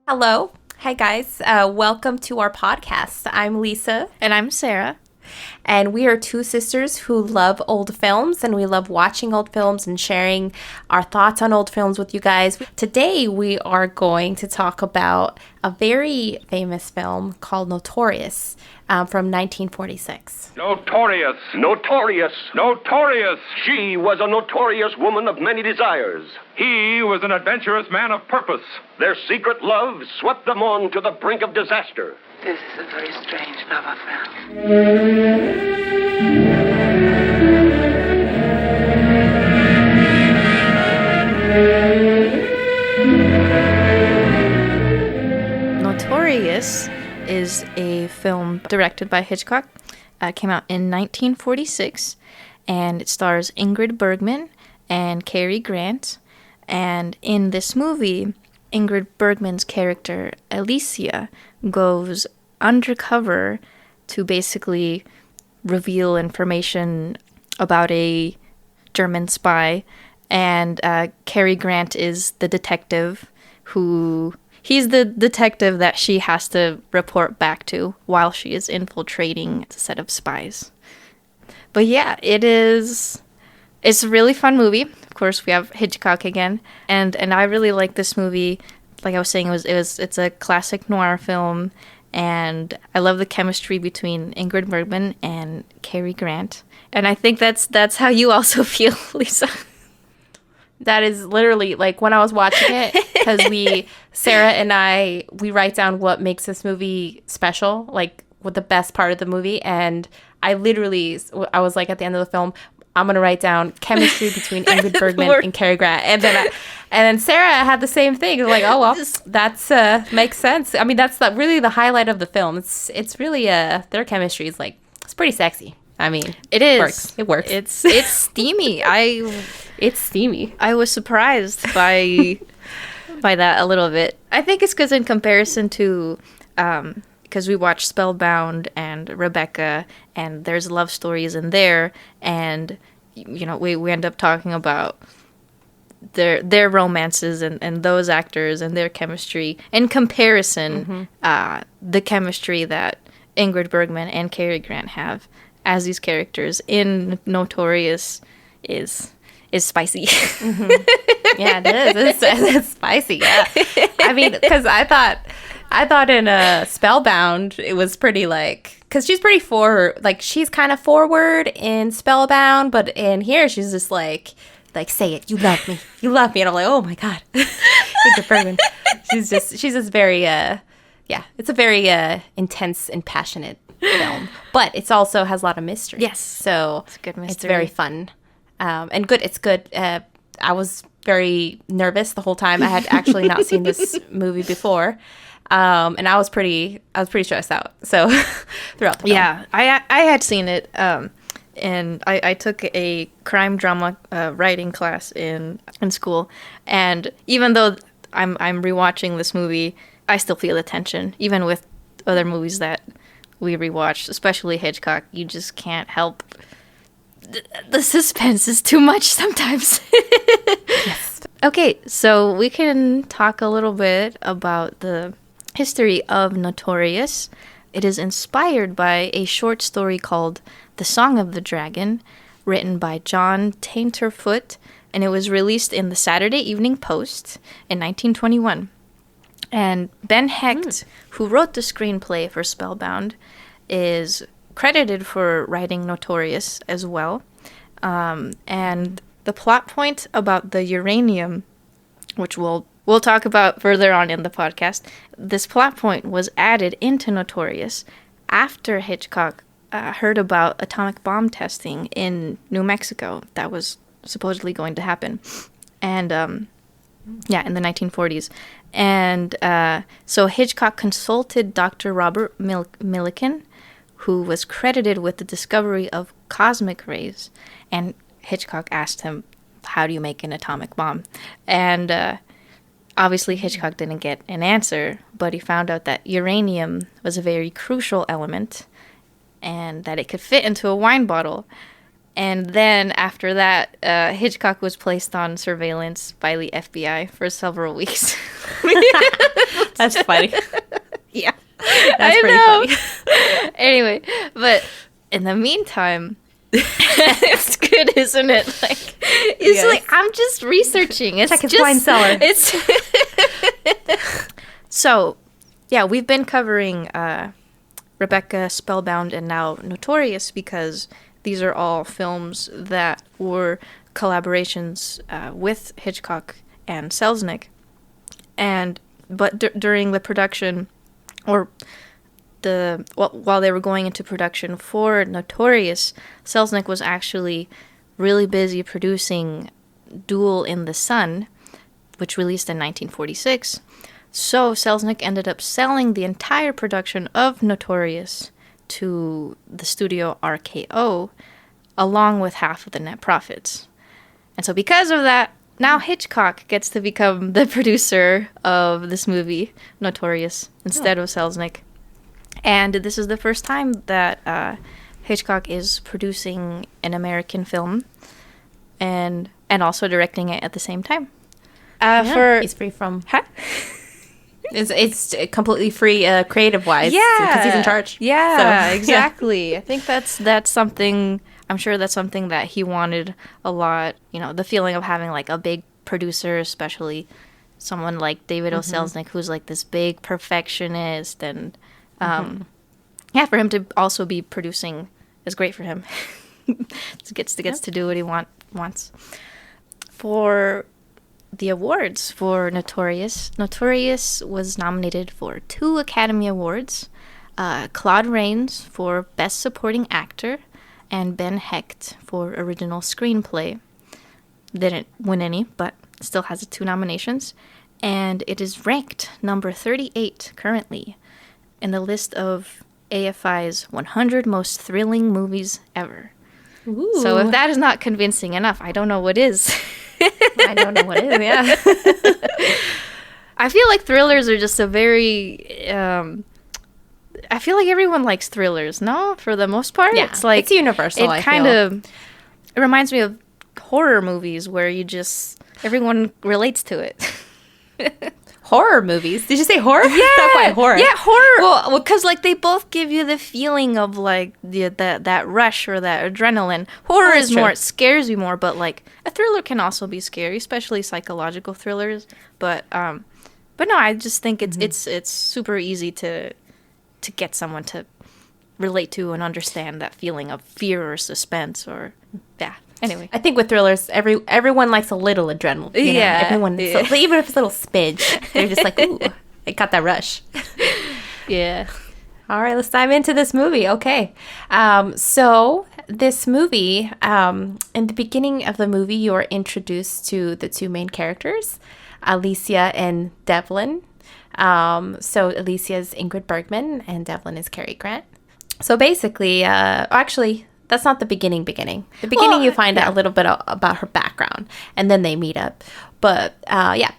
Hello. Hi, guys. Welcome to our podcast. I'm Lisa. And I'm Sarah. And we are two sisters who love old films, and we love watching old films and sharing our thoughts on old films with you guys. Today, we are going to talk about a very famous film called Notorious from 1946. Notorious! Notorious! Notorious! She was a notorious woman of many desires. He was an adventurous man of purpose. Their secret love swept them on to the brink of disaster. This is a very strange love affair. Notorious is a film directed by Hitchcock. Came out in 1946, and it stars Ingrid Bergman and Cary Grant. And in this movie, Ingrid Bergman's character, Alicia, goes undercover to basically reveal information about a German spy. And Cary Grant is the detective he's the detective that she has to report back to while she is infiltrating a set of spies. But yeah, it's a really fun movie. Of course, we have Hitchcock again, and I really like this movie. Like I was saying, it's a classic noir film, and I love the chemistry between Ingrid Bergman and Cary Grant. And I think that's how you also feel, Lisa. That is literally, like, when I was watching it, because Sarah and I write down what makes this movie special, like, what the best part of the movie, and I was like, at the end of the film, I'm going to write down chemistry between Ingrid Bergman and Cary Grant. And then Sarah had the same thing. Like, oh, well, that's makes sense. I mean, that's really the highlight of the film. It's really, their chemistry is, like, it's pretty sexy. I mean, it is. It works. It's steamy. It's steamy. I was surprised by that a little bit. I think it's because in comparison to, because we watched Spellbound and Rebecca, and there's love stories in there, and we end up talking about their romances and those actors and their chemistry. In comparison, the chemistry that Ingrid Bergman and Cary Grant have as these characters in Notorious is spicy. Yeah, it is. It's spicy. Yeah, I mean, because I thought in Spellbound it was pretty, like, because she's pretty she's kind of forward in Spellbound, but in here she's just like say it, you love me, and I'm like, oh my god, Ingrid Bergman. She's just very it's a very intense and passionate film, but it also has a lot of mystery. Yes, so it's a good mystery. It's very fun. And good. It's good. I was very nervous the whole time. I had actually not seen this movie before, and I was pretty stressed out. So throughout the film. Yeah, I had seen it, and I took a crime drama writing class in school, and even though I'm rewatching this movie, I still feel the tension, even with other movies that we rewatched, especially Hitchcock. You just can't help. The suspense is too much sometimes. Yes. Okay, so we can talk a little bit about the history of Notorious. It is inspired by a short story called The Song of the Dragon, written by John Tainterfoot, and it was released in the Saturday Evening Post in 1921. And Ben Hecht, who wrote the screenplay for Spellbound, is credited for writing Notorious as well. And the plot point about the uranium, which we'll talk about further on in the podcast, this plot point was added into Notorious after Hitchcock heard about atomic bomb testing in New Mexico that was supposedly going to happen. And in the 1940s. And so Hitchcock consulted Dr. Robert Millikan, who was credited with the discovery of cosmic rays. And Hitchcock asked him, how do you make an atomic bomb? And obviously Hitchcock didn't get an answer, but he found out that uranium was a very crucial element and that it could fit into a wine bottle. And then after that, Hitchcock was placed on surveillance by the FBI for several weeks. That's funny. Yeah. That's pretty funny. Anyway, but in the meantime, it's good, isn't it? Like, it's like I'm just researching. It's like his just wine cellar. It's so, yeah, we've been covering Rebecca, Spellbound, and now Notorious because these are all films that were collaborations with Hitchcock and Selznick, but during the production, or while they were going into production for Notorious, Selznick was actually really busy producing Duel in the Sun, which released in 1946. So Selznick ended up selling the entire production of Notorious to the studio RKO, along with half of the net profits. And so because of that, now Hitchcock gets to become the producer of this movie, Notorious, instead of Selznick. And this is the first time that Hitchcock is producing an American film and also directing it at the same time. He's free from... Huh? It's completely free creative-wise. Yeah. Because he's in charge. Yeah, So, exactly. Yeah. I think that's something... I'm sure that's something that he wanted a lot. You know, the feeling of having, like, a big producer, especially someone like David O. Selznick, who's, like, this big perfectionist. And, yeah, for him to also be producing is great for him. gets to do what he wants. For the awards for Notorious was nominated for 2 Academy Awards. Claude Rains for Best Supporting Actor, and Ben Hecht for Original Screenplay. Didn't win any, but still has 2 nominations. And it is ranked number 38 currently in the list of AFI's 100 most thrilling movies ever. Ooh. So if that is not convincing enough, I don't know what is. I don't know what is, yeah. I feel like thrillers are just a very... I feel like everyone likes thrillers, no? For the most part? Yeah, it's like... it's universal, I feel. It reminds me of horror movies where you just... Everyone relates to it. Horror movies? Did you say horror? Yeah, Not quite horror. Yeah, horror. Well, because like they both give you the feeling of like that rush or that adrenaline. Horror is more, it scares you more, but like a thriller can also be scary, especially psychological thrillers. But no, I just think it's super easy to get someone to relate to and understand that feeling of fear or suspense or Anyway, I think with thrillers, everyone likes a little adrenaline. You know? Everyone, so, even if it's a little smidge, they're just like, ooh, I got that rush. Yeah. All right, let's dive into this movie. Okay. So this movie, in the beginning of the movie, you are introduced to the 2 main characters, Alicia and Devlin. So Alicia is Ingrid Bergman and Devlin is Cary Grant. So basically, actually... That's not the beginning. The beginning, you find out a little bit about her background, and then they meet up. But,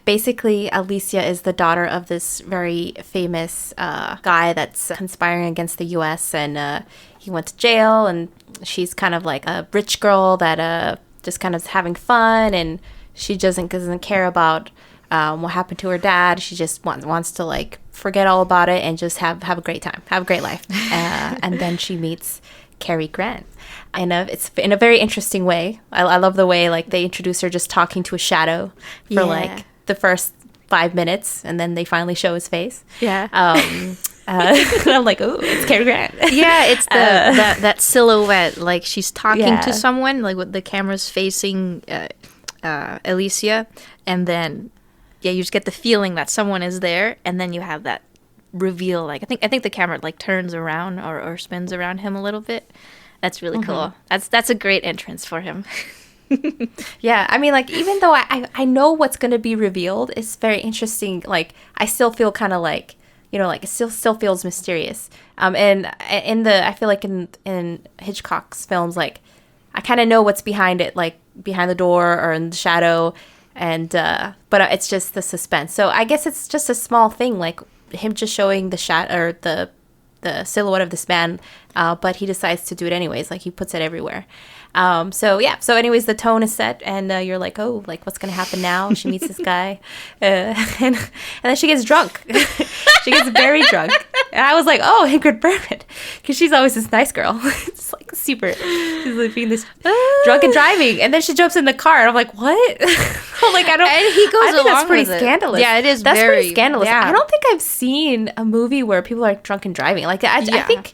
basically, Alicia is the daughter of this very famous guy that's conspiring against the U.S., and he went to jail, and she's kind of like a rich girl that just kind of is having fun, and she doesn't care about what happened to her dad. She just wants to, like, forget all about it and just have a great time, have a great life. And then she meets Cary Grant. It's in a very interesting way. I love the way like they introduce her just talking to a shadow for like the first 5 minutes, and then they finally show his face. Yeah. I'm like, oh, it's Cary Grant. Yeah, it's that silhouette. Like she's talking to someone, like with the camera's facing Alicia, and then you just get the feeling that someone is there, and then you have that reveal. Like I think the camera like turns around or spins around him a little bit. That's really cool. That's a great entrance for him. Yeah, I mean, like, even though I know what's going to be revealed, it's very interesting. Like, I still feel kind of like, you know, like, it still feels mysterious. And I feel like in Hitchcock's films, like, I kind of know what's behind it, like, behind the door or in the shadow, and, but it's just the suspense. So I guess it's just a small thing, like, him just showing the the silhouette of this man, but he decides to do it anyways. Like, he puts it everywhere. So anyways, the tone is set, and you're like, oh, like what's gonna happen now? She meets this guy, and then she gets drunk. She gets very drunk, and I was like, oh, Ingrid Bergman, because she's always this nice girl. It's like super. She's like being this drunk and driving, and then she jumps in the car, and I'm like, what? I'm like, I don't. And he goes I think along that's pretty with scandalous. it. Yeah, it is. That's very, pretty scandalous. Yeah. I don't think I've seen a movie where people are drunk and driving. Like I think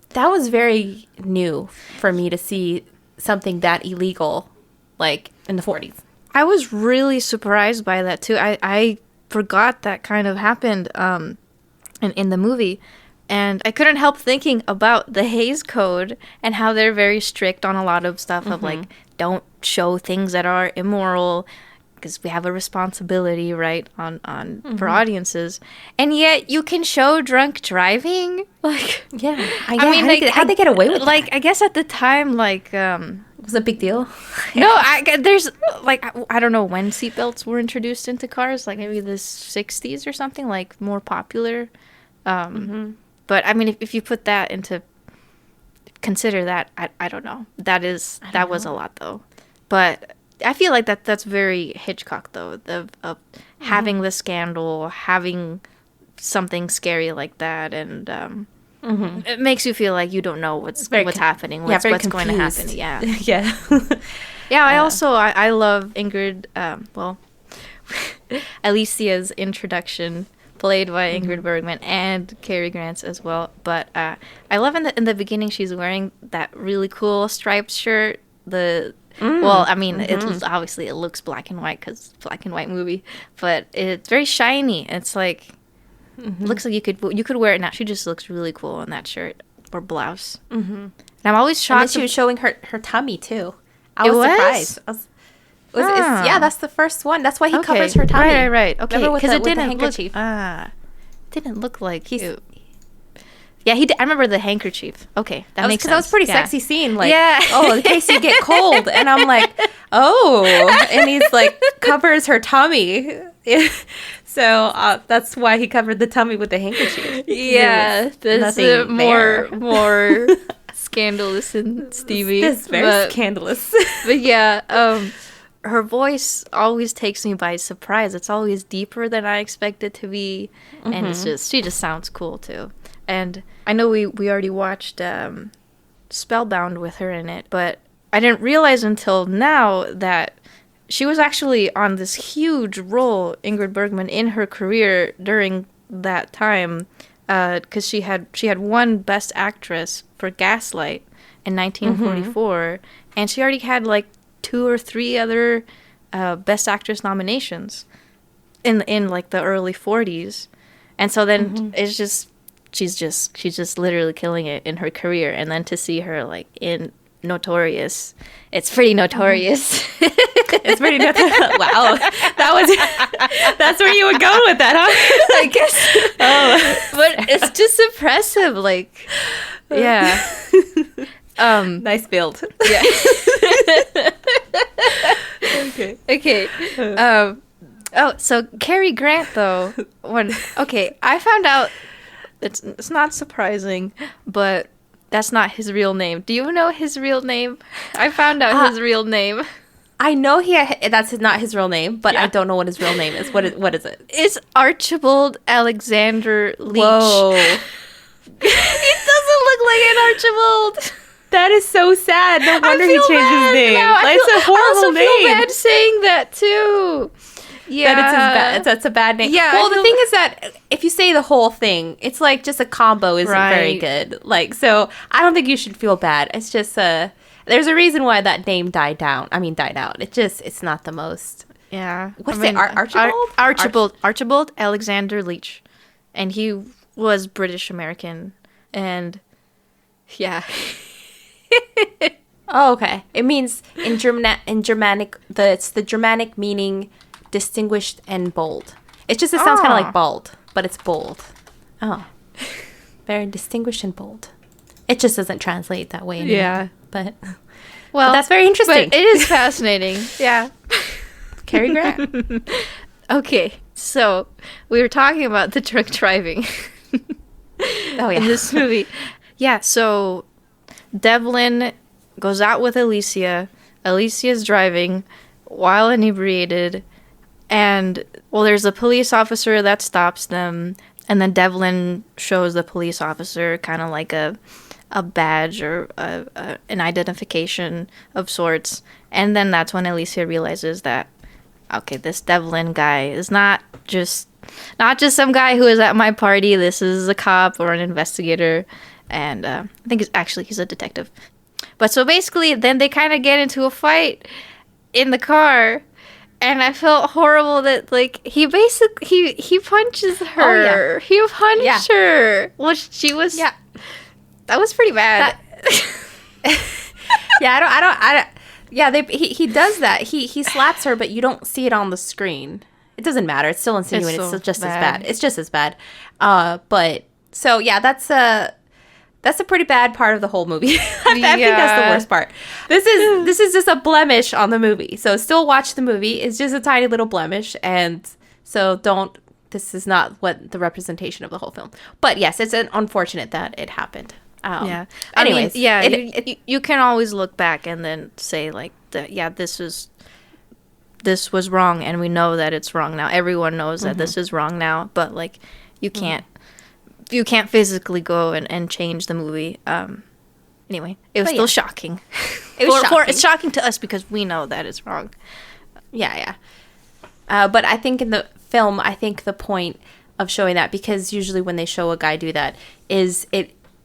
that was very new for me to see something that illegal, like in the 40s. I was really surprised by that too. I forgot that kind of happened in the movie, and I couldn't help thinking about the Hays Code and how they're very strict on a lot of stuff of like, don't show things that are immoral, because we have a responsibility, right, on for audiences, and yet you can show drunk driving. Like, Yeah, I mean, how'd they get away with like, that? I guess at the time, like, Was it a big deal? no, there's like, I don't know when seatbelts were introduced into cars, like maybe the 60s or something, like more popular. But I mean, if you put that into consider that, I don't know. That was a lot though. But I feel like that's very Hitchcock though, of having the scandal, having something scary like that, and it makes you feel like you don't know what's happening, what's going to happen. Yeah. Yeah. Yeah, I love Ingrid, well, Alicia's introduction, played by Ingrid Bergman, and Cary Grant's as well. But I love in the beginning she's wearing that really cool striped shirt. Well, I mean, obviously it looks black and white because black and white movie, but it's very shiny. It's like looks like you could wear it now. She just looks really cool in that shirt or blouse. And I'm always shocked. And then she was showing her tummy too. I was surprised. Yeah, that's the first one. That's why he covers her tummy. Right. Okay, because it didn't handkerchief. Didn't look like it. Yeah, I remember the handkerchief. Okay, that makes sense. Because that was a pretty sexy scene. Like, yeah. Oh, in case you get cold. And I'm like, oh. And he's like, covers her tummy. So that's why he covered the tummy with the handkerchief. Yeah, that's more scandalous than Stevie. This very scandalous. But yeah, her voice always takes me by surprise. It's always deeper than I expect it to be, and she just sounds cool too. And I know we already watched Spellbound with her in it, but I didn't realize until now that she was actually on this huge role, Ingrid Bergman, in her career during that time, because she had won Best Actress for Gaslight in 1944, and she already had like 2 or 3 other Best Actress nominations in like the early 40s, and so then it's just she's just literally killing it in her career, and then to see her like in Notorious, it's pretty notorious. It's pretty notorious. Wow, that's where you would go with that, huh? I guess. Oh, but it's just impressive. Like, yeah. Nice build. Yeah. Okay. So Cary Grant though, I found out it's not surprising, but that's not his real name. Do you know his real name? I found out his real name. I know that's not his real name, but I don't know what his real name is. What is it? It's Archibald Alexander Leach. Whoa. He doesn't look like an Archibald. That is so sad. No wonder he changed his name. No, It's a horrible name. I feel bad saying that too. Yeah, that's a bad name. Yeah. Well, the thing is that if you say the whole thing, it's like just a combo isn't very good. Like, so I don't think you should feel bad. It's just there's a reason why that name died out. It's not the most. Yeah. What's it? Archibald? Archibald Alexander Leach, and he was British American, and yeah. Oh, okay. It means in Germanic, it's the Germanic meaning distinguished and bold. It sounds kind of like bald, but it's bold. Oh, very distinguished and bold. It just doesn't translate that way anymore. Yeah, but that's very interesting. But it is fascinating. Yeah, Cary Grant. Okay, so we were talking about the drunk driving. Oh yeah, in this movie. Yeah, so Devlin goes out with Alicia. Alicia's driving while inebriated. And, well, there's a police officer that stops them. And then Devlin shows the police officer kind of like a badge or an identification of sorts. And then that's when Alicia realizes that, okay, this Devlin guy is not just some guy who is at my party. This is a cop or an investigator. And I think he's a detective. But so basically, then they kind of get into a fight in the car. And I felt horrible that, like, he punches her. Oh, yeah. He punched her. Well, she was... Yeah. That was pretty bad. Yeah, he does that. He slaps her, but you don't see it on the screen. It doesn't matter. It's still insinuating. It's just as bad. It's just as bad. But, so, yeah, that's a pretty bad part of the whole movie. I think that's the worst part. This is just a blemish on the movie. So still watch the movie. It's just a tiny little blemish. And so this is not what the representation of the whole film. But yes, it's unfortunate that it happened. Anyways. You can always look back and then say, like, this was wrong. And we know that it's wrong now. Everyone knows that this is wrong now. But, like, you can't physically go and change the movie. Anyway, it was still shocking. It was shocking. It's shocking to us because we know that it's wrong. Yeah. But I think in the film, the point of showing that, because usually when they show a guy do that, is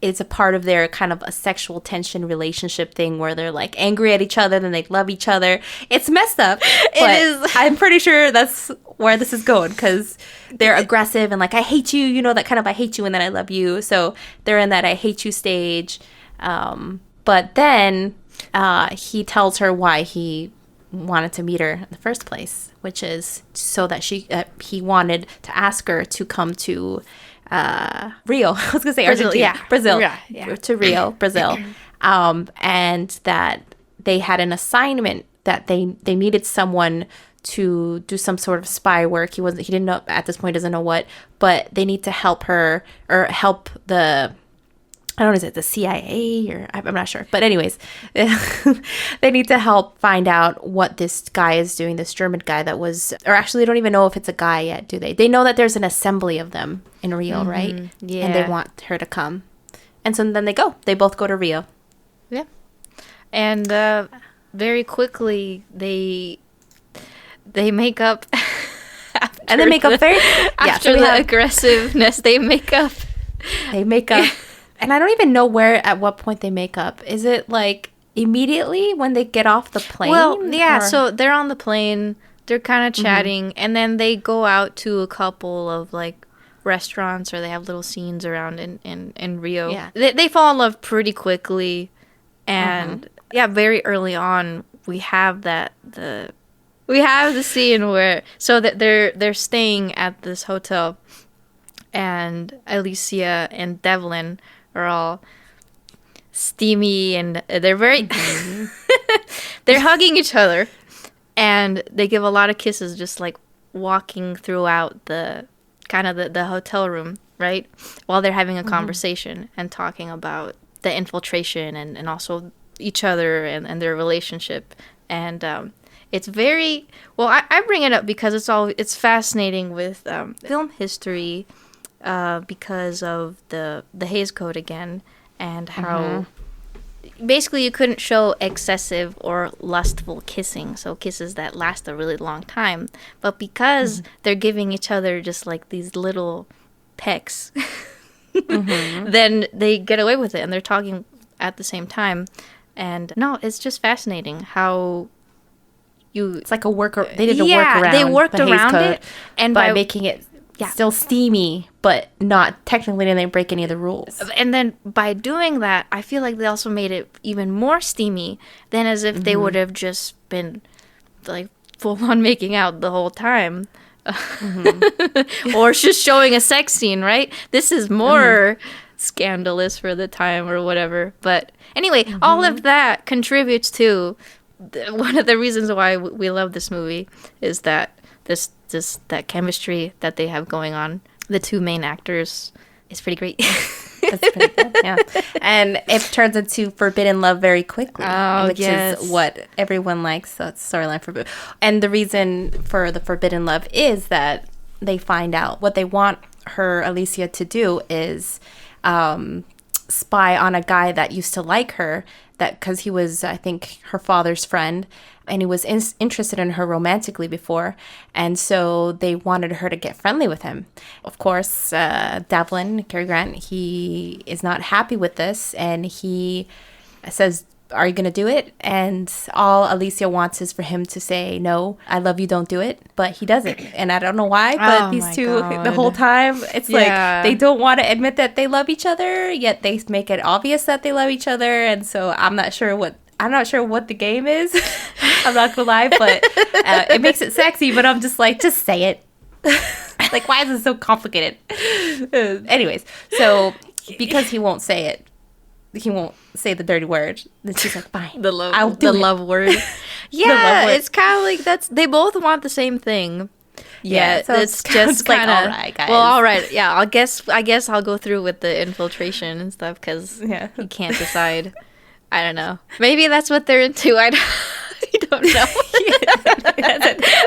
it's a part of their kind of a sexual tension relationship thing where they're like angry at each other, then they love each other. It's messed up. It is. I'm pretty sure that's where this is going, because they're aggressive and like, I hate you, you know, that kind of I hate you and then I love you. So they're in that I hate you stage. But then he tells her why he wanted to meet her in the first place, which is so that he wanted to ask her to come to Rio. I was gonna say Brazil, Argentina. yeah. Brazil. Yeah. To Rio, Brazil. And that they had an assignment that they needed someone to do some sort of spy work. He didn't know at this point, doesn't know what, but they need to help her or help the, I don't know, is it the CIA or I'm not sure. But anyways, they need to help find out what this guy is doing, this German guy that was, or actually they don't even know if it's a guy yet, do they? They know that there's an assembly of them in Rio, right? Yeah. And they want her to come. And so then they both go to Rio. Yeah. And very quickly they make up. And they make up very, after the aggressiveness, they make up. They make up. And I don't even know at what point they make up. Is it like immediately when they get off the plane? Well, yeah. So they're on the plane. They're kind of chatting, and then they go out to a couple of like restaurants, or they have little scenes around in Rio. Yeah. They fall in love pretty quickly, and very early on we have the scene where that they're staying at this hotel, and Alicia and Devlin are all steamy, and they're very they're hugging each other, and they give a lot of kisses just like walking throughout the kind of the hotel room, right, while they're having a conversation and talking about the infiltration and also each other and their relationship. And it's very well, I bring it up because it's fascinating with film history, because of the Hays Code again, and how basically you couldn't show excessive or lustful kissing, so kisses that last a really long time. But because they're giving each other just like these little pecks, then they get away with it, and they're talking at the same time. And no, it's just fascinating how it's like they did a workaround. They worked the Hays around Code it, and by making it still steamy, but not technically didn't break any of the rules. And then by doing that, I feel like they also made it even more steamy than as if they would have just been like full on making out the whole time. Or just showing a sex scene, right? This is more scandalous for the time or whatever. But anyway, all of that contributes to one of the reasons why we love this movie is that that chemistry that they have going on. The two main actors is pretty great. That's pretty good, yeah. And it turns into forbidden love very quickly, which is what everyone likes. So it's storyline for. And the reason for the forbidden love is that they find out what they want her, Alicia, to do is spy on a guy that used to like her, that because he was, I think, her father's friend, and he was interested in her romantically before, and so they wanted her to get friendly with him. Of course, Devlin, Cary Grant, he is not happy with this, and he says, are you going to do it? And all Alicia wants is for him to say, no, I love you, don't do it. But he doesn't. And I don't know why, but these two, the whole time, it's like they don't want to admit that they love each other, yet they make it obvious that they love each other. And so I'm not sure what the game is. I'm not going to lie, but it makes it sexy. But I'm just like, just say it. Like, why is it so complicated? Anyways, so because he won't say it, he won't say the dirty word. Then she's like, fine. I'll do the love word. Yeah, it's kind of like they both want the same thing. Yeah, so it's just kind of like, all right, guys. Well, all right, yeah. I guess I'll go through with the infiltration and stuff because you can't decide. I don't know. Maybe that's what they're into. I don't know.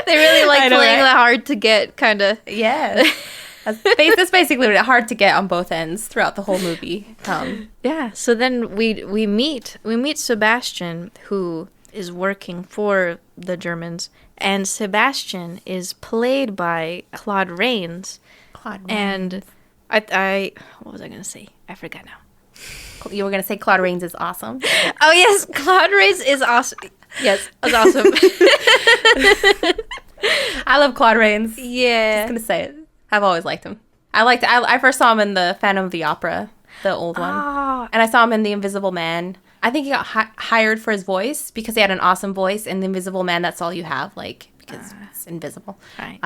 They really like playing the hard to get kind of. Yeah. That's basically hard to get on both ends throughout the whole movie. Yeah. So then we meet Sebastian, who is working for the Germans, and Sebastian is played by Claude Rains. And I what was I gonna say? I forgot now. You were gonna say Claude Rains is awesome. Oh yes, Claude Rains is awesome. Yes, that's awesome. I love Claude Rains. Yeah. Just gonna say it. I've always liked him. I first saw him in the Phantom of the Opera, the old one. And I saw him in The Invisible Man. I think he got hired for his voice because he had an awesome voice. And The Invisible Man, that's all you have, like, because it's invisible. Right.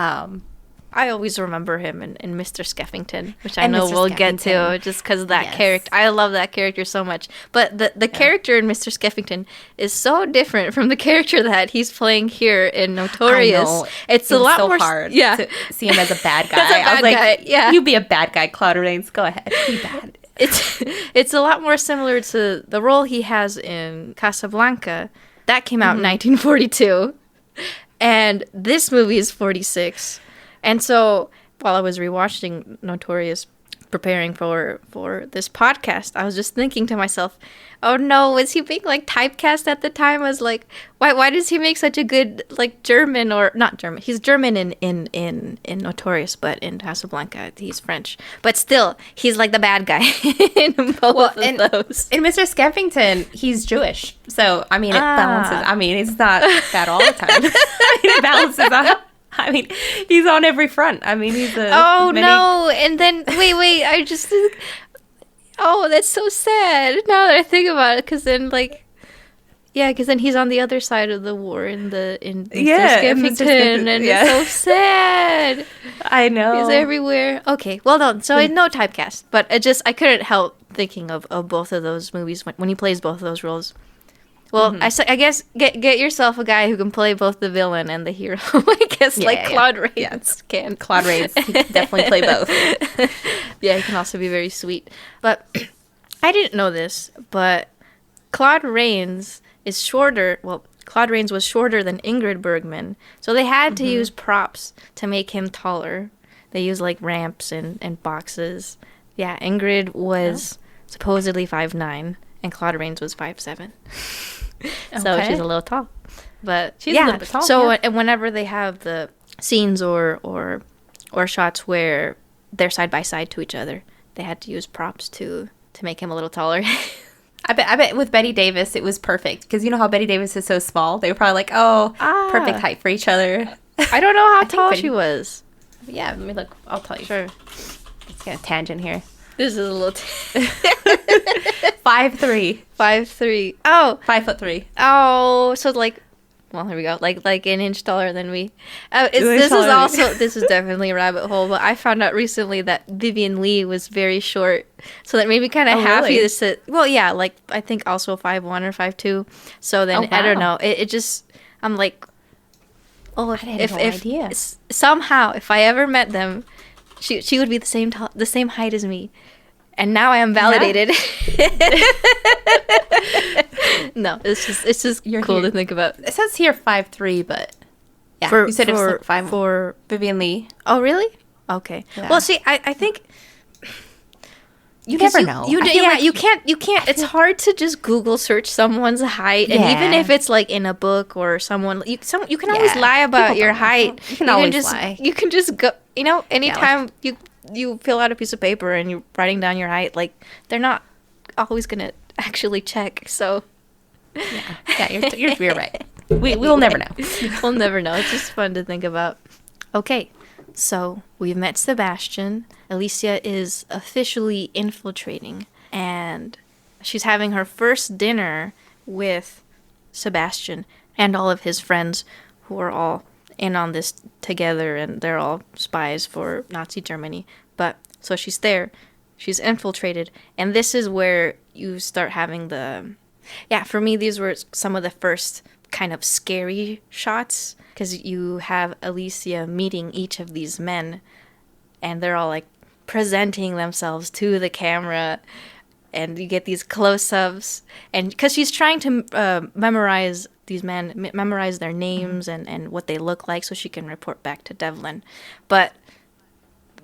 I always remember him in Mr. Skeffington, which I know we'll get to just because of that character. I love that character so much. But the character in Mr. Skeffington is so different from the character that he's playing here in Notorious. I know. It's a lot more hard to see him as a bad guy. As a bad guy, yeah. You be a bad guy, Claude Rains. Go ahead. Be bad. It's a lot more similar to the role he has in Casablanca. That came out in 1942. And this movie is 46. And so while I was rewatching Notorious, preparing for this podcast, I was just thinking to myself, oh no, is he being like typecast at the time as like, why does he make such a good like German, or not German? He's German in Notorious, but in Casablanca he's French. But still, he's like the bad guy in both of those. In Mr. Skeffington, he's Jewish, so I mean it balances. I mean it's not bad all the time. I mean, it balances out. I mean, he's on every front. I mean, he's a... Oh, no. And then, wait. I just... Oh, that's so sad now that I think about it. Because then, like... Yeah, because then he's on the other side of the war in Mr. Skeffington. And it's so sad. I know. He's everywhere. Okay, well done. So, no typecast. But I couldn't help thinking of both of those movies when he plays both of those roles. Well, I guess get yourself a guy who can play both the villain and the hero. I guess Claude Rains can. Claude Rains can definitely play both. Yeah, he can also be very sweet. But I didn't know this, but Claude Rains is shorter. Well, Claude Rains was shorter than Ingrid Bergman, so they had to use props to make him taller. They used like ramps and boxes. Yeah, Ingrid was supposedly 5'9", and Claude Rains was 5'7". So she's a little tall, but she's a little bit tall. So and whenever they have the scenes or shots where they're side by side to each other, they had to use props to make him a little taller. I bet with Betty Davis it was perfect because you know how Betty Davis is so small. They were probably like, perfect height for each other. I don't know how tall she was. Yeah, let me look. I'll tell you. Sure. Let's get a tangent here. This is a little 5'3". 5'3". Oh, 5'3". Oh, so like, well, here we go. Like an inch taller than me. This is definitely a rabbit hole. But I found out recently that Vivian Lee was very short, so that made me kind of happy really? to sit. Well, yeah, like I think also 5'1" or 5'2". So then I don't know. It just I'm like, I had no idea. Somehow if I ever met them, she would be the same height as me, And now I am validated. No, it's just You're cool here. to think about. It says here 5'3", but yeah, you said it's like 5 for Vivian Lee. Oh, really? Okay. Yeah. Well, see, I think You never know. You, I feel yeah, like you can't. It's hard to just Google search someone's height, and even Yeah. if it's like in a book or someone, you can always lie about People your don't know. height. You can always just lie. You can just go. Anytime you fill out a piece of paper and you're writing down your height, like they're not always gonna actually check. So Yeah, you're right. We'll never know. we'll never know. It's just fun to think about. Okay, so we've met Sebastian. Alicia is officially infiltrating, and she's having her first dinner with Sebastian and all of his friends who are all in on this together, and they're all spies for Nazi Germany. But so she's there, she's infiltrated, and this is where you start having for me, these were some of the first kind of scary shots, because you have Alicia meeting each of these men, and they're all like presenting themselves to the camera, and you get these close-ups, and because she's trying to memorize these men, memorize their names and what they look like so she can report back to Devlin. But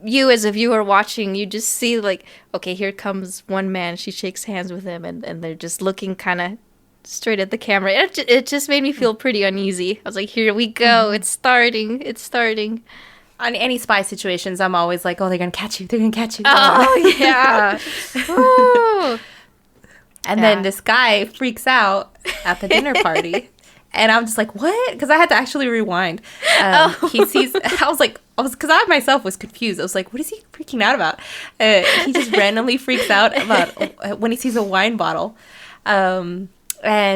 you as a viewer watching, you just see like, okay, here comes one man, she shakes hands with him, and they're just looking kind of straight at the camera. It just made me feel pretty uneasy. I was like, here we go, it's starting. On any spy situations, I'm always like, oh, they're gonna catch you. Oh yeah. Ooh. And then this guy freaks out at the dinner party. And I'm just like, what? Because I had to actually rewind. He sees, because I myself was confused. I was like, what is he freaking out about? He just randomly freaks out about when he sees a wine bottle. And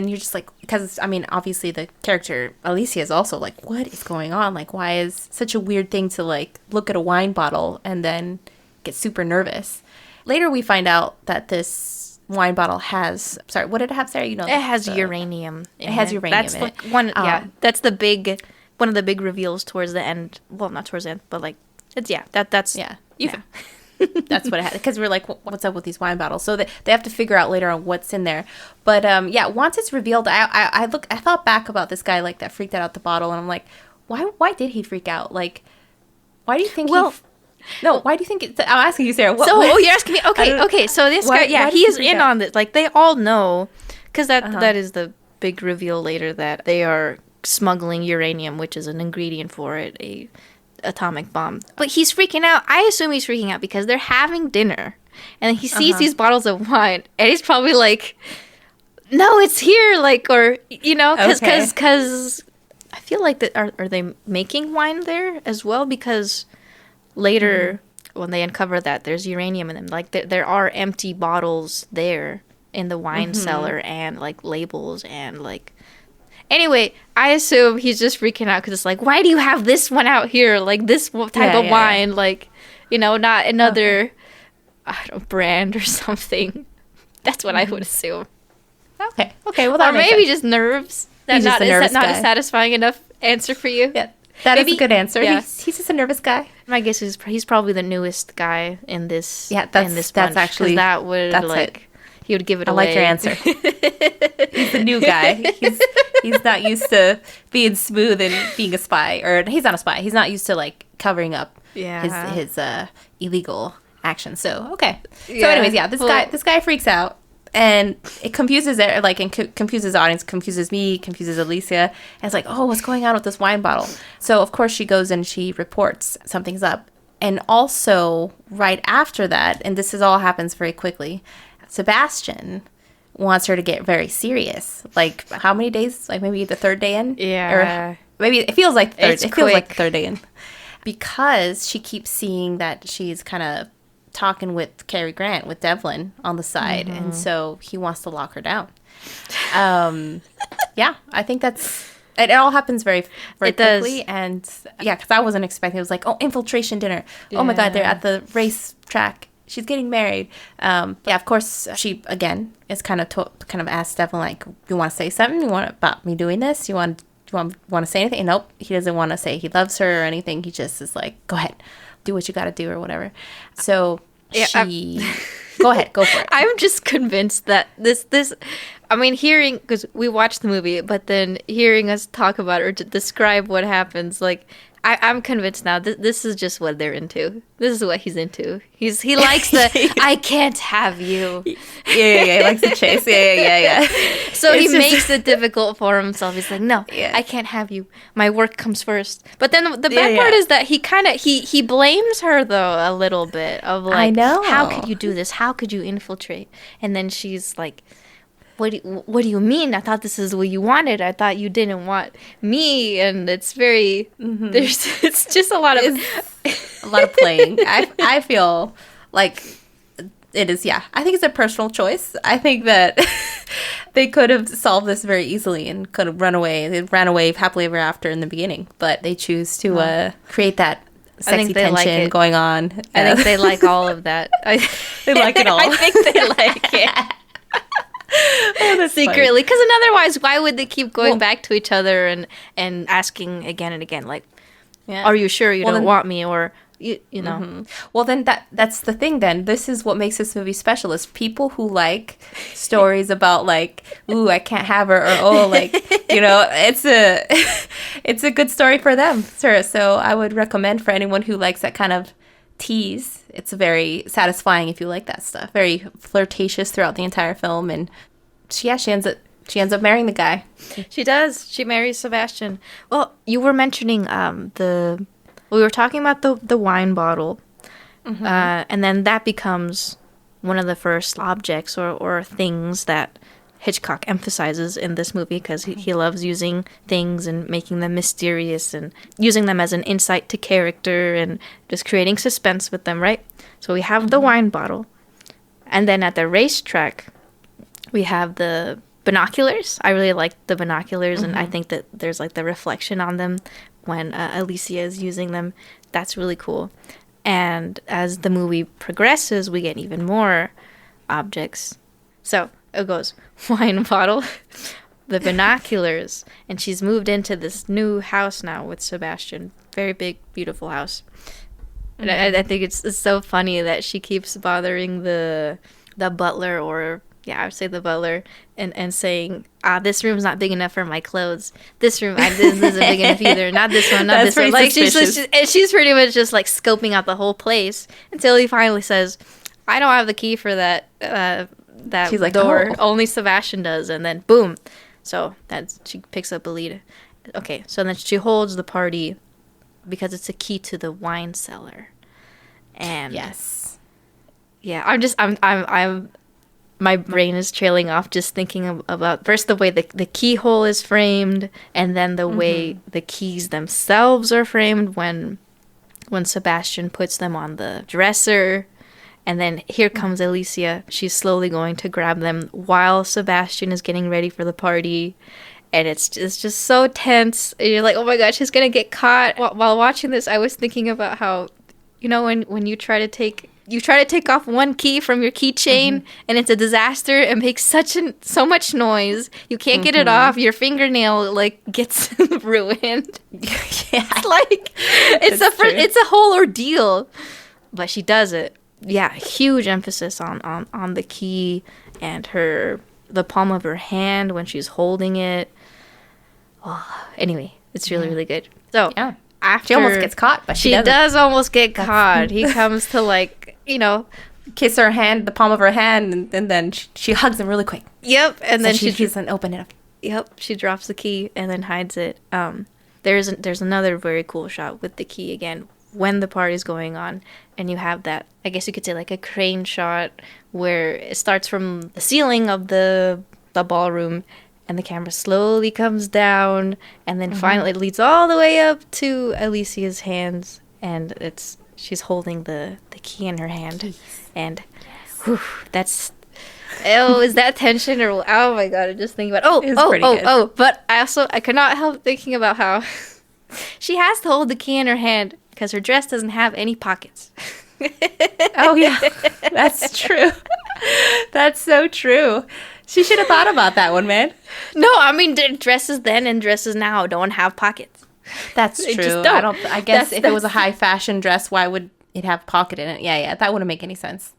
you're just like, because, I mean, obviously the character Alicia is also like, what is going on? Like, why is such a weird thing to like look at a wine bottle and then get super nervous? Later we find out that this wine bottle has, what did it have, Sarah? You know, It has uranium. It has uranium That's in like it. one. That's one of the big reveals towards the end. Well, not towards the end, but like that's That's what it had, because we're like, what's up with these wine bottles? So they have to figure out later on what's in there. But once it's revealed, I thought back about this guy like that freaked out at the bottle, and I'm like, why did he freak out? Like, why do you think? Why do you think? I'm asking you, Sarah. You're asking me. Okay. So this guy, he is in on this. Like they all know, because that is the big reveal later, that they are smuggling uranium, which is an ingredient for it, a atomic bomb. But he's freaking out. I assume he's freaking out because they're having dinner, and he sees these bottles of wine, and he's probably like, "No, it's here!" Like, or because I feel like that are they making wine there as well? Because later when they uncover that there's uranium in them, like there are empty bottles there in the wine cellar, and like labels and like. Anyway, I assume he's just freaking out because it's like, why do you have this one out here? Like this type of wine, like, not another brand or something. That's what I would assume. Okay. Well, that or maybe just nerves. He's just a nervous is that not guy. a satisfying enough answer for you? Yeah, that is a good answer. Yeah. He's just a nervous guy. My guess is he's probably the newest guy in this. Yeah, in this that's bunch, actually 'cause that would that's like. it. He would give it I away. like your answer. He's the new guy. He's not used to being smooth and being a spy, or he's not a spy. He's not used to like covering up his illegal actions. So okay. So anyways, this guy freaks out, and it confuses confuses the audience, confuses me, confuses Alicia. And it's like, oh, what's going on with this wine bottle? So of course she goes and she reports something's up. And also, right after that, and this all happens very quickly, Sebastian wants her to get very serious. Like, how many days? Like, maybe the third day in? Yeah. Or maybe it feels like the third. It's It feels like quick. the third day in. Because she keeps seeing that she's kind of talking with Cary Grant, with Devlin, on the side. And so he wants to lock her down. I think that's... It all happens very, very It does. quickly, and because I wasn't expecting. It was like, oh, infiltration dinner. Oh my God, they're at the race track. She's getting married. Of course, she again is kind of asked Devlin, like, you want to say something? You want about me doing this? You want to say anything? And nope, he doesn't want to say he loves her or anything. He just is like, go ahead, do what you got to do or whatever. So she. Go Go ahead. Go for it. I'm just convinced that I mean, hearing, because we watched the movie, but then hearing us talk about it or to describe what happens, like, I'm convinced now this is just what they're into. This is what he's into. He likes the I can't have you. Yeah. He likes the chase. Yeah. So he makes it difficult for himself. He's like, no, I can't have you. My work comes first. But then the bad part is that he blames her though a little bit of like, I know. How could you do this? How could you infiltrate? And then she's like, what do you mean? I thought this is what you wanted. I thought you didn't want me. And it's very it's just a lot of playing. I feel like it is. Yeah, I think it's a personal choice. I think that they could have solved this very easily and could have run away. They ran away happily ever after in the beginning, but they choose to create that sexy tension going on. I think they like all of that. They like it all. I think they like it. Secretly, because otherwise, why would they keep going back to each other and asking again and again, like, are you sure you don't want me, or you know? Mm-hmm. Well, then that's the thing. Then this is what makes this movie special: is people who like stories about like, ooh, I can't have her, or oh, like, you know, it's a good story for them, sir. So I would recommend for anyone who likes that kind of tease. It's very satisfying if you like that stuff. Very flirtatious throughout the entire film, and she ends up marrying the guy. She does. She marries Sebastian. Well, you were mentioning we were talking about the wine bottle, and then that becomes one of the first objects or things that Hitchcock emphasizes in this movie, because he loves using things and making them mysterious and using them as an insight to character and just creating suspense with them, right? So we have the wine bottle. And then at the racetrack, we have the binoculars. I really like the binoculars, and I think that there's like the reflection on them when Alicia is using them. That's really cool. And as the movie progresses, we get even more objects. So it goes wine bottle, the binoculars, and she's moved into this new house now with Sebastian. Very big, beautiful house. And I think it's so funny that she keeps bothering the butler, or I would say the butler, and saying, this room's not big enough for my clothes. This room this isn't big enough either. Not this one, not this one. Like she's pretty much just like scoping out the whole place until he finally says, I don't have the key for that she's like, door. Only Sebastian does. And then boom. So she picks up a lead. Okay, so then she holds the party because it's a key to the wine cellar. And yes. Yeah, I'm my brain is trailing off just thinking about first the way the keyhole is framed, and then the way the keys themselves are framed when Sebastian puts them on the dresser. And then here comes Alicia. She's slowly going to grab them while Sebastian is getting ready for the party. And it's just so tense. And you're like, oh my God, she's going to get caught. While watching this, I was thinking about how, you know, when you try to take off one key from your keychain and it's a disaster and makes so much noise. You can't get it off. Your fingernail like gets ruined. Yeah. Like it's a whole ordeal. But she does it. Yeah, huge emphasis on the key and the palm of her hand when she's holding it. Oh, anyway, it's really, really good. So after she almost gets caught, but she does almost get caught. He comes to like, you know, kiss her hand, the palm of her hand, and then she hugs him really quick. Yep, and then she doesn't open it up. Yep, she drops the key and then hides it. There's another very cool shot with the key again when the party's going on, and you have that, I guess you could say like a crane shot where it starts from the ceiling of the ballroom and the camera slowly comes down, and then finally it leads all the way up to Alicia's hands, and she's holding the key in her hand. And whew, that's is that tension, or oh my God, I'm just thinking about but I could not help thinking about how she has to hold the key in her hand because her dress doesn't have any pockets. Oh yeah, that's true. That's so true. She should have thought about that one, man. No, I mean dresses then and dresses now don't have pockets. That's true. Just don't. I guess if it was a high fashion dress, why would it have a pocket in it? Yeah, that wouldn't make any sense.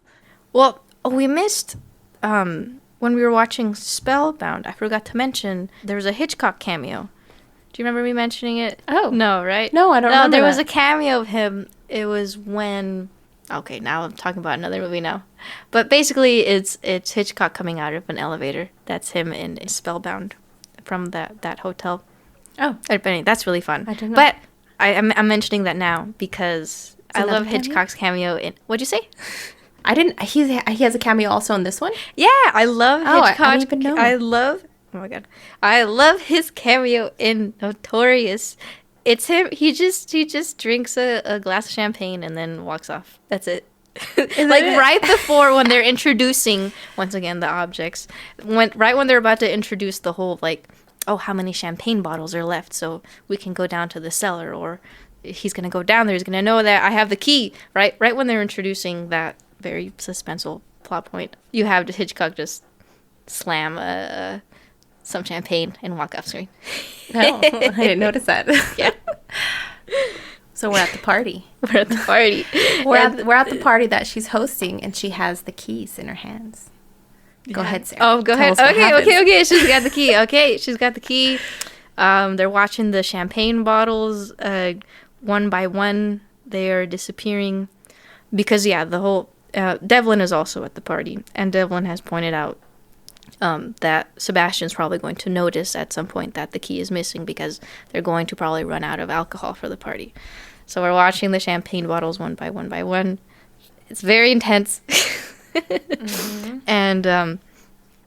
Well, Oh, we missed when we were watching Spellbound. I forgot to mention there was a Hitchcock cameo. Do you remember me mentioning it? Oh. No, right? No, I don't remember there was that. a cameo of him. It was when... Okay, now I'm talking about another movie now. But basically, it's Hitchcock coming out of an elevator. That's him in Spellbound from that hotel. Oh. But anyway, that's really fun. I didn't know. But I'm mentioning that now because I another love cameo? Hitchcock's cameo in... What'd you say? I didn't. He has a cameo also in this one. Yeah, I love Oh, Hitchcock. I didn't even know. Oh my god, I love his cameo in Notorious. It's him. He just drinks a glass of champagne and then walks off. That's it. Like right before when they're introducing once again the objects, right when they're about to introduce the whole like, oh, how many champagne bottles are left, so we can go down to the cellar, or he's gonna go down there. He's gonna know that I have the key. Right when they're introducing that very suspenseful plot point, you have Hitchcock just slam some champagne and walk off screen. Oh, I didn't notice that. Yeah. So we're at the party. We're at the party. We're at the party that she's hosting, and she has the keys in her hands. Go ahead, Sarah. Oh, go Tell ahead. us what happens. Okay. She's got the key. Okay, she's got the key. They're watching the champagne bottles one by one. They are disappearing because, the whole... Devlin is also at the party, and Devlin has pointed out that Sebastian's probably going to notice at some point that the key is missing because they're going to probably run out of alcohol for the party. So we're watching the champagne bottles one by one by one. It's very intense. Mm-hmm. And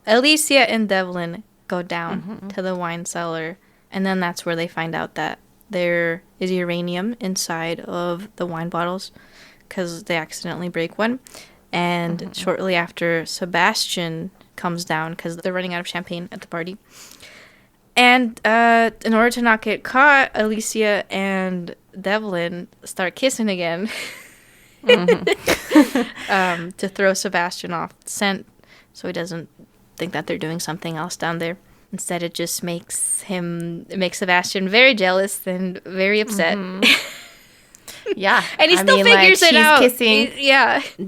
Alicia and Devlin go down to the wine cellar, and then that's where they find out that there is uranium inside of the wine bottles because they accidentally break one. And shortly after, Sebastian comes down because they're running out of champagne at the party. And in order to not get caught, Alicia and Devlin start kissing again to throw Sebastian off scent so he doesn't think that they're doing something else down there. Instead, it just makes Sebastian very jealous and very upset. Yeah. And he still figures it out.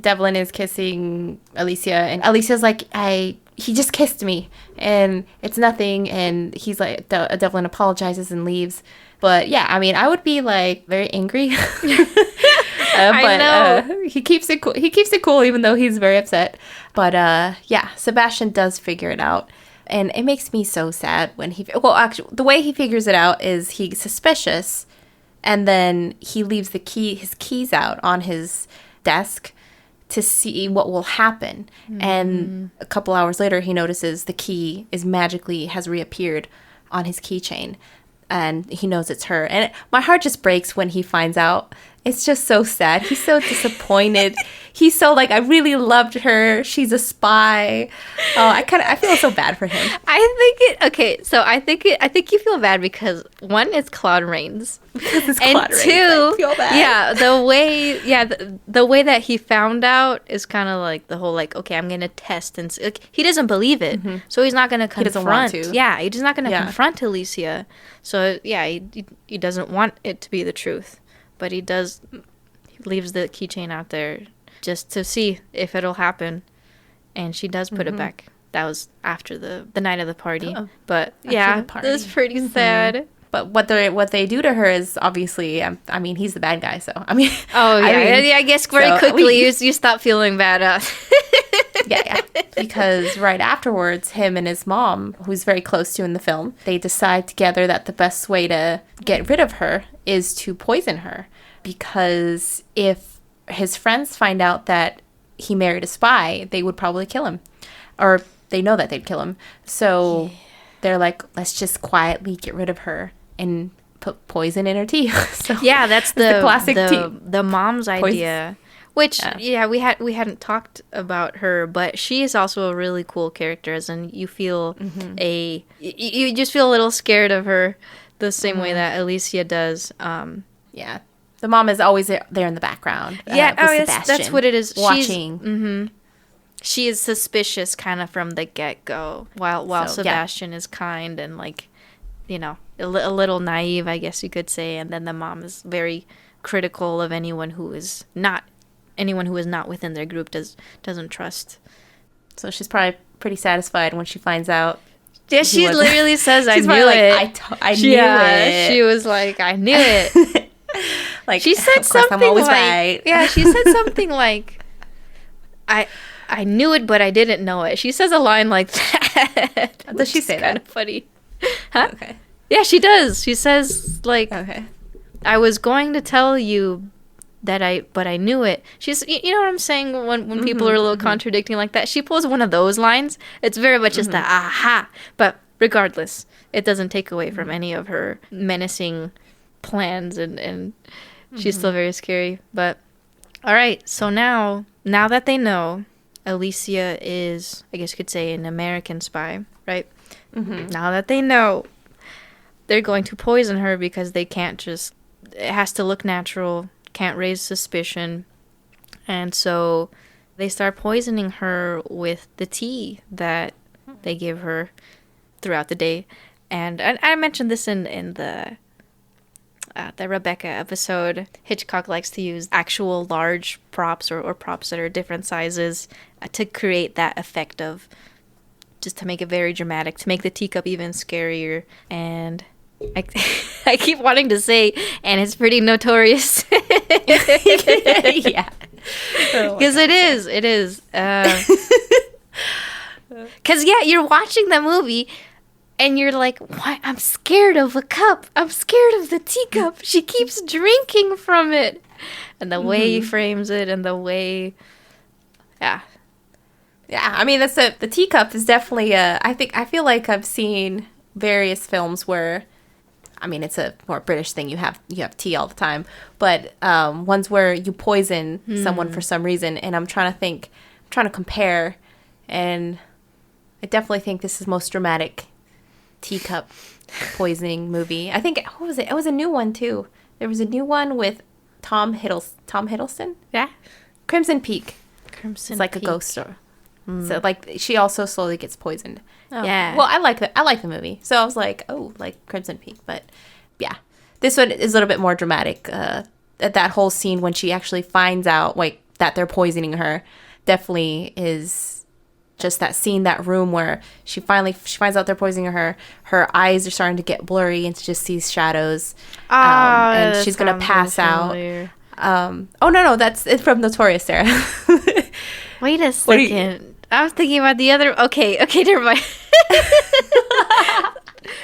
Devlin is kissing Alicia, and Alicia's like, he just kissed me, and it's nothing. And he's like, Devlin apologizes and leaves. But yeah, I mean, I would be like very angry. I know. He keeps it cool. He keeps it cool, even though he's very upset. But yeah, Sebastian does figure it out. And it makes me so sad when actually, the way he figures it out is he's suspicious, and then he leaves his keys out on his desk to see what will happen. And a couple hours later, he notices the key has reappeared on his keychain, and he knows it's her. And my heart just breaks when he finds out. It's just so sad. He's so disappointed. He's so like, I really loved her. She's a spy. Oh, I feel so bad for him. I think you feel bad because one, it's Claude Rains. Because it's And Claude Rains. two, I feel bad. yeah, the way that he found out is kind of like the whole like, okay, I'm gonna test and see. Like, he doesn't believe it, so he's not gonna confront. He doesn't want to. Yeah, he's just not gonna confront Alicia. So yeah, he doesn't want it to be the truth, but he leaves the keychain out there just to see if it'll happen, and she does put it back. That was after the night of the party. But yeah, it was pretty sad. But what they do to her is obviously, I mean, he's the bad guy, so I mean. Oh yeah, I guess very quickly you stop feeling bad. Yeah, because right afterwards, him and his mom, who's very close to in the film, they decide together that the best way to get rid of her is to poison her, because if his friends find out that he married a spy, they would probably kill him, or they know that they'd kill him. So they're like, let's just quietly get rid of her and put poison in her tea. So yeah, that's the classic tea. The mom's idea. Which we hadn't talked about her, but she is also a really cool character, as in you feel you just feel a little scared of her the same way that Alicia does. Yeah. The mom is always there in the background. That's what it is. Watching. She is suspicious kind of from the get-go, while Sebastian is kind and like, you know, a little naive, I guess you could say. And then the mom is very critical of anyone who is not within their group, doesn't trust So she's probably pretty satisfied when she finds out. Yeah, she literally says, "I She's knew probably it." I knew it. She was like, "I knew it." Like, she said of course, something I'm always like, right. "Yeah." She said something like, "I knew it, but I didn't know it." She says a line like that. Does she say that? Kind of funny. Huh? Okay. Yeah, she does. She says like, Okay. "I was going to tell you but I knew it." She's, you know what I'm saying, when people are a little contradicting like that. She pulls one of those lines. It's very much just the aha. But regardless, it doesn't take away from any of her menacing plans, and she's still very scary. But all right, so now that they know Alicia is, I guess you could say, an American spy, right? Now that they know, they're going to poison her because they can't just, it has to look natural, can't raise suspicion. And so they start poisoning her with the tea that they give her throughout the day. And I mentioned this in the Rebecca episode. Hitchcock likes to use actual large props or props that are different sizes to create that effect of, just to make it very dramatic, to make the teacup even scarier. And I keep wanting to say, and it's pretty notorious. Yeah. Because it is. Because, yeah, you're watching the movie, and you're like, "Why? I'm scared of a cup. I'm scared of the teacup. She keeps drinking from it." And the way he frames it, and the way, yeah. Yeah, I mean, the teacup is definitely I feel like I've seen various films where, I mean, it's a more British thing. You have tea all the time, but ones where you poison someone for some reason. And I'm trying to compare, and I definitely think this is the most dramatic teacup poisoning movie. I think, what was it? It was a new one too. There was a new one with Tom Hiddleston. Yeah. Crimson Peak. Crimson It's like Peak. a ghost story. So like she also slowly gets poisoned. Yeah. Well, I like the movie, so I was like, oh, like Crimson Peak, but yeah, this one is a little bit more dramatic. That whole scene when she actually finds out like that they're poisoning her, definitely is just that scene, that room where she finds out they're poisoning her. Her eyes are starting to get blurry and she just sees shadows, and she's gonna pass out. Oh no, it's from Notorious, Sarah. Wait a second. I was thinking about the other. Okay, never mind. Okay,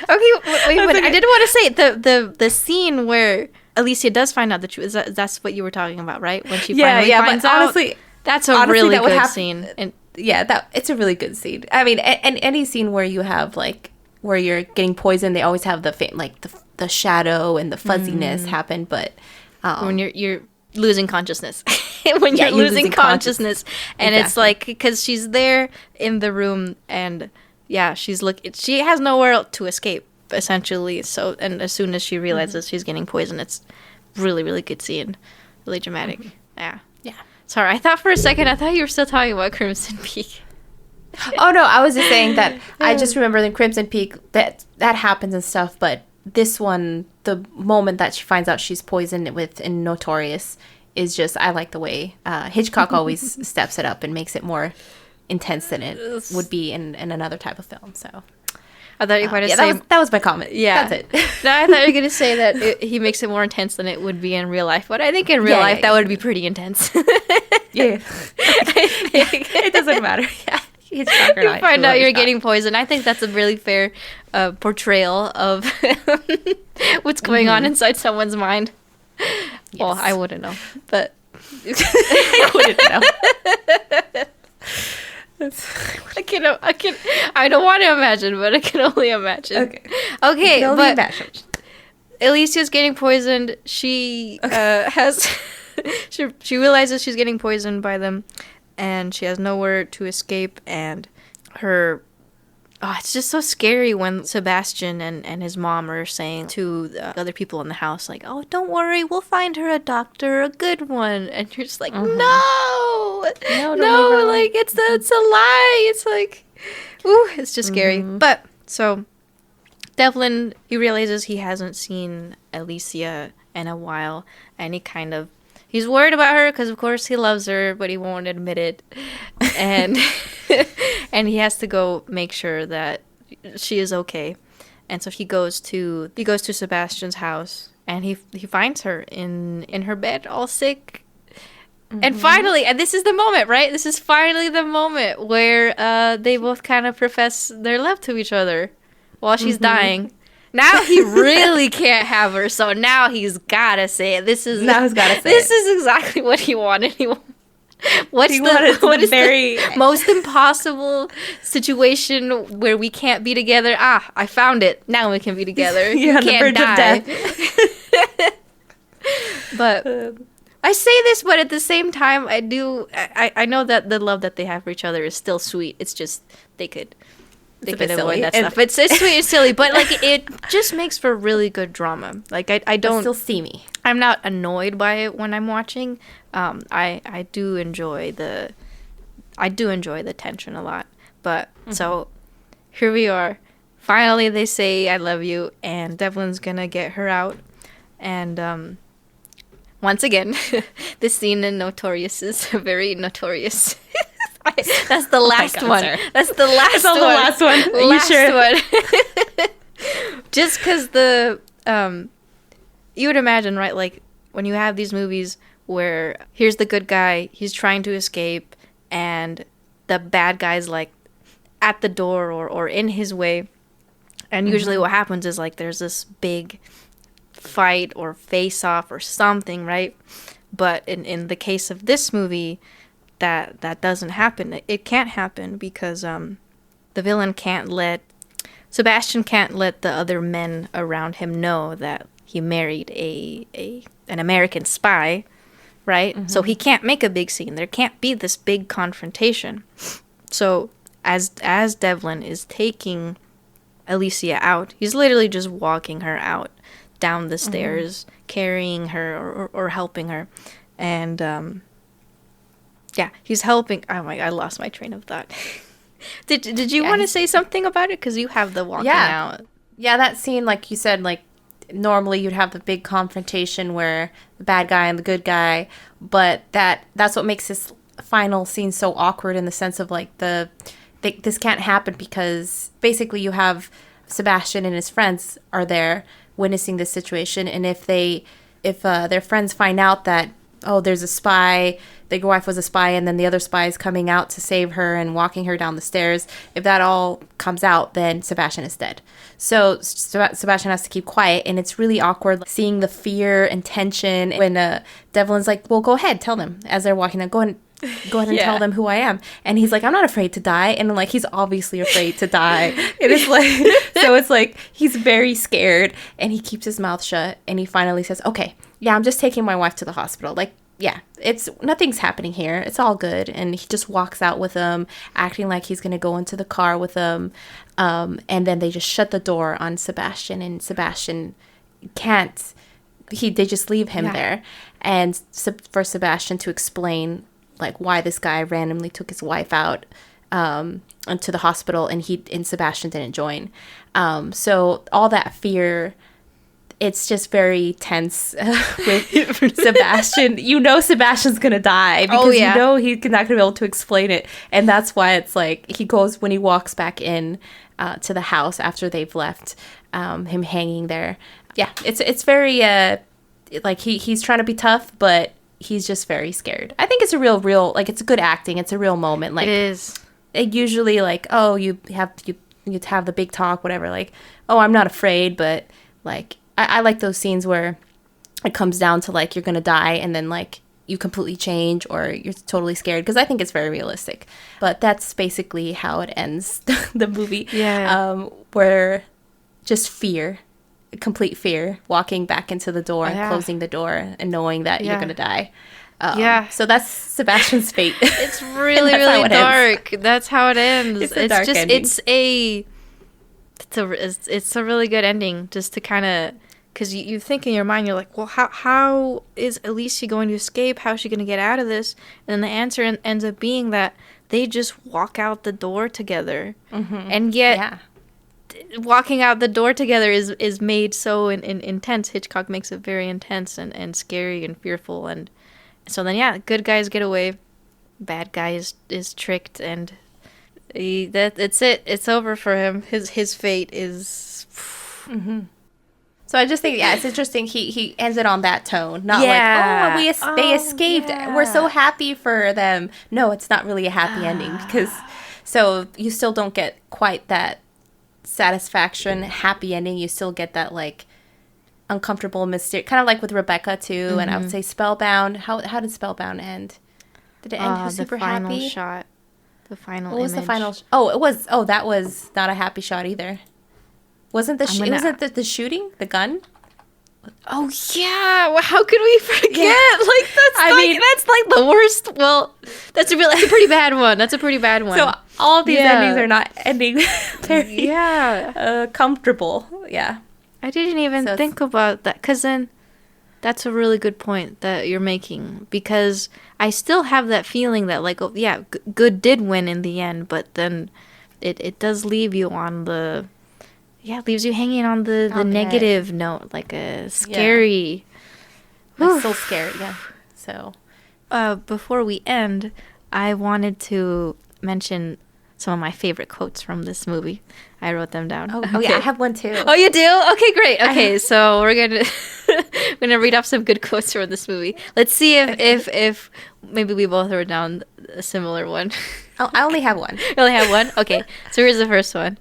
wait. I didn't want to say it. The scene where Alicia does find out the truth. That's what you were talking about, right? When she finally finds out. Honestly, that's a really good scene. And yeah, it's a really good scene. I mean, and any scene where you have like where you're getting poisoned, they always have the shadow and the fuzziness happen. But when you're losing consciousness. When you're losing consciousness. And exactly. It's like, because she's there in the room, and yeah, she has nowhere to escape, essentially. So, and as soon as she realizes she's getting poisoned, it's really, really good scene. Really dramatic. Yeah. Sorry, I thought for a second, you were still talking about Crimson Peak. Oh no, I was just saying that I just remember in Crimson Peak that happens and stuff, but this one, the moment that she finds out she's poisoned in Notorious is just, I like the way Hitchcock always steps it up and makes it more intense than it would be in another type of film. So I thought you were going to say that was my comment. Yeah, that's it. No, I thought you were going to say that he makes it more intense than it would be in real life. But I think in real life that would be pretty intense. Yeah, it doesn't matter. Yeah. You find out you're getting poisoned. I think that's a really fair portrayal of what's going on inside someone's mind. Yes. Well, I wouldn't know, but I wouldn't know. I don't want to imagine, but I can only imagine. Okay, but imagine. Alicia's getting poisoned. She she realizes she's getting poisoned by them, and she has nowhere to escape. And it's just so scary when Sebastian and his mom are saying to the other people in the house, like, "Oh, don't worry, we'll find her a doctor, a good one." And you're just like, no, like it's a lie. It's like, ooh, it's just scary. But so Devlin, he realizes he hasn't seen Alicia in a while, and he's worried about her because, of course, he loves her, but he won't admit it. And and he has to go make sure that she is okay. And so he goes to Sebastian's house, and he finds her in her bed, all sick. And finally, and this is the moment, right? This is finally the moment where they both kind of profess their love to each other while she's dying. Now he really can't have her, so now he's gotta say it. This is exactly what he wanted. What is the most impossible situation where we can't be together? Ah, I found it. Now we can be together. You're on the verge of death. But I say this, but at the same time, I know that the love that they have for each other is still sweet. It's just they could avoid that stuff. It's sweet and silly, but like it just makes for really good drama. Like I don't still steamy. I'm not annoyed by it when I'm watching. I do enjoy the tension a lot. But so here we are. Finally, they say I love you, and Devlin's gonna get her out. And once again, this scene in Notorious is very notorious. That's the last one. Sarah. That's the last one. The last one. Are you sure? One. Just because you would imagine, right? Like when you have these movies where here's the good guy, he's trying to escape, and the bad guy's like at the door or in his way. And usually what happens is like there's this big fight or face off or something, right? But in the case of this movie, that doesn't happen. It can't happen because the villain Sebastian can't let the other men around him know that he married an American spy, right? So he can't make a big scene. There can't be this big confrontation. So as Devlin is taking Alicia out, he's literally just walking her out down the stairs, carrying her or helping her. And yeah, he's helping. Oh my! I lost my train of thought. Did you want to say something about it? Because you have the walking out. Yeah, that scene, like you said, like normally you'd have the big confrontation where the bad guy and the good guy, but that's what makes this final scene so awkward in the sense of like this can't happen because basically you have Sebastian and his friends are there witnessing this situation, and if their friends find out that there's a spy, their wife was a spy, and then the other spy is coming out to save her and walking her down the stairs. If that all comes out, then Sebastian is dead. So Sebastian has to keep quiet, and it's really awkward seeing the fear and tension when Devlin's like, well, go ahead, tell them. As they're walking, go ahead and tell them who I am. And he's like, I'm not afraid to die. And like, he's obviously afraid to die. It is like, so it's like, he's very scared, and he keeps his mouth shut, and he finally says, okay, yeah, I'm just taking my wife to the hospital. Like, yeah, nothing's happening here. It's all good. And he just walks out with them, acting like he's going to go into the car with them. And then they just shut the door on Sebastian, and Sebastian can't, they just leave him there. And for Sebastian to explain like why this guy randomly took his wife out into the hospital, and Sebastian didn't join. So all that fear, it's just very tense with Sebastian. You know Sebastian's going to die because you know he's not going to be able to explain it. And that's why it's like when he walks back in to the house after they've left him hanging there. Yeah, it's very, like he's trying to be tough, but he's just very scared. I think it's a real, like it's good acting. It's a real moment. Like, it is. It usually like, you have the big talk, whatever. Like, I'm not afraid, but like, I like those scenes where it comes down to like you're gonna die and then like you completely change or you're totally scared, because I think it's very realistic. But that's basically how it ends, the movie. Yeah. Where just fear, complete fear, walking back into the door and closing the door and knowing that you're gonna die. So that's Sebastian's fate. It's really really dark. That's how it ends. It's a dark ending. It's a really good ending, just to kind of, because you think in your mind, you're like, well, how is Alicia going to escape? How is she going to get out of this? And then the answer ends up being that they just walk out the door together. And yet walking out the door together is made so intense. Hitchcock makes it very intense and scary and fearful. And so then, good guys get away. Bad guy is tricked and It's it. It's over for him. His fate is. So I just think, it's interesting. He ends it on that tone, not Yeah. like, they escaped. Yeah. We're so happy for them. No, it's not really a happy ending because so you still don't get quite that satisfaction, happy ending. You still get that like uncomfortable mystery, kind of like with Rebecca too. And I would say Spellbound. How did Spellbound end? Did it end super the final happy? shot. The final What was image. the final? It was. Oh, that was not a happy shot either. Wasn't the wasn't the shooting the gun? Oh yeah, well, how could we forget? Yeah. Like that's like the worst. Well, that's a pretty bad one. That's a pretty bad one. So all these endings are not ending very comfortable. Yeah, I didn't even So think about that, because then that's a really good point that you're making, because I still have that feeling that like, oh yeah, good did win in the end, but then it does leave you on the. Yeah, it leaves you hanging on the negative note, like a scary... Like so scary, yeah. So... before we end, I wanted to mention some of my favorite quotes from this movie. I wrote them down. Oh yeah, I have one too. Oh, you do? Okay, great. Okay, so we're gonna read off some good quotes from this movie. Let's see if maybe we both wrote down a similar one. Oh, I only have one. You only have one? Okay, so here's the first one.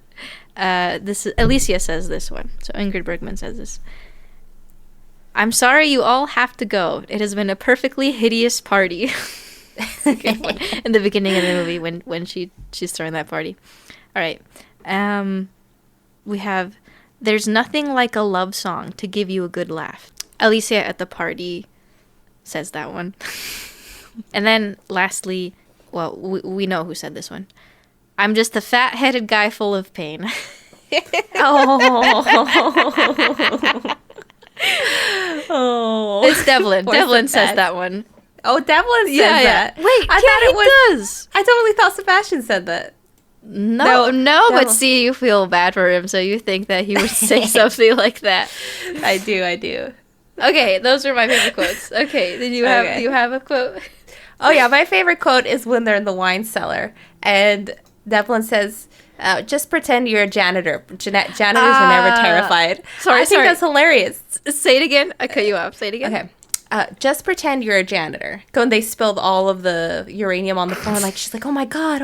This is, Alicia says this one. So Ingrid Bergman says this. I'm sorry you all have to go. It has been a perfectly hideous party. In the beginning of the movie when she's throwing that party. All right. We have, there's nothing like a love song to give you a good laugh. Alicia at the party says that one. And then lastly, well, we know who said this one. I'm just a fat-headed guy full of pain. It's Devlin. Devlin says that one. Oh, Devlin says that. Wait, I thought it does. I totally thought Sebastian said that. No, but see, you feel bad for him, so you think that he would say something like that. I do. Okay, those are my favorite quotes. Okay, then you have a quote? Oh yeah, my favorite quote is when they're in the wine cellar and Devlin says, just pretend you're a janitor. Janitors are never terrified. I think that's hilarious. Say it again. I cut you off. Say it again. Okay. Just pretend you're a janitor. When they spilled all of the uranium on the floor, she's like, oh my God.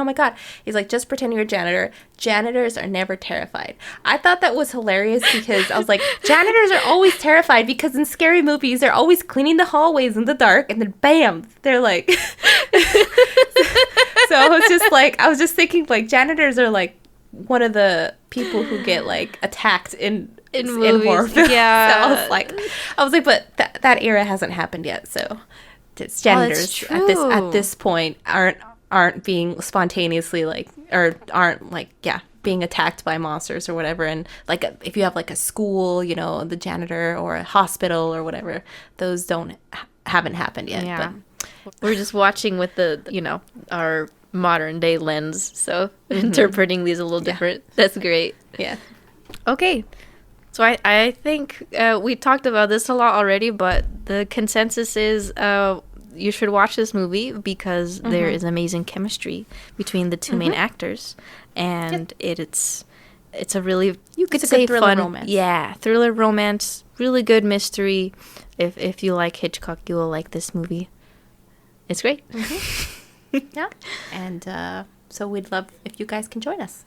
He's like, just pretend you're a janitor. Janitors are never terrified. I thought that was hilarious because I was like, janitors are always terrified because in scary movies, they're always cleaning the hallways in the dark and then bam, they're like. So I was just thinking like janitors are like one of the people who get like attacked in horror films. Yeah. So I was like, but that era hasn't happened yet. So it's janitors at this point aren't being spontaneously being attacked by monsters or whatever. And like if you have like a school, the janitor or a hospital or whatever, those haven't happened yet. Yeah. But we're just watching with the our modern day lens, so interpreting these a little different. That's great. Yeah. Okay. So I think we talked about this a lot already, but the consensus is you should watch this movie because there is amazing chemistry between the two main actors, and it's a really it's a good thriller romance. Yeah, thriller romance, really good mystery. If you like Hitchcock, you will like this movie. It's great. Yeah, and so we'd love if you guys can join us.